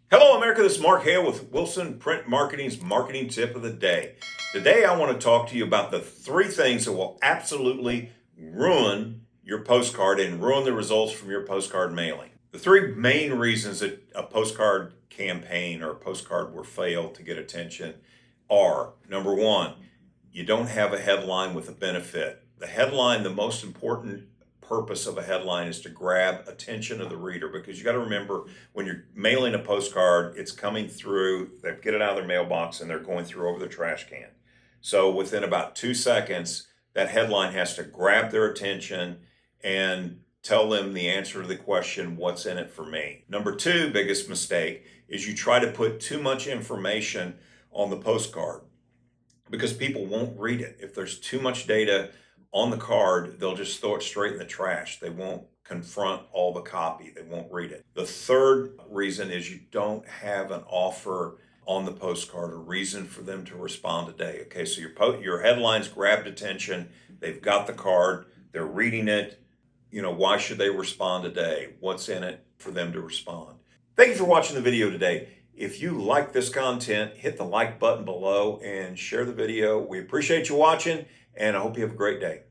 Hello, America. This is Mark Hale with Wilson Print Marketing's Marketing Tip of the Day. Today, I want to talk to you about the three things that will absolutely ruin your postcard and ruin the results from your postcard mailing. The three main reasons that a postcard campaign or a postcard will fail to get attention are number one, you don't have a headline with a benefit. The headline, the most important purpose of a headline is to grab attention of the reader, because you got to remember, when you're mailing a postcard, it's coming through, they get it out of their mailbox and they're going through over the trash can. So within about 2 seconds, that headline has to grab their attention and tell them the answer to the question, what's in it for me? Number two biggest mistake is you try to put too much information on the postcard because people won't read it. If there's too much data on the card, they'll just throw it straight in the trash. They won't confront all the copy. They won't read it. The third reason is you don't have an offer on the postcard, a reason for them to respond today. Okay, so your headlines grabbed attention. They've got the card. They're reading it. Why should they respond today? What's in it for them to respond? Thank you for watching the video today. If you like this content, hit the like button below and share the video. We appreciate you watching, and I hope you have a great day.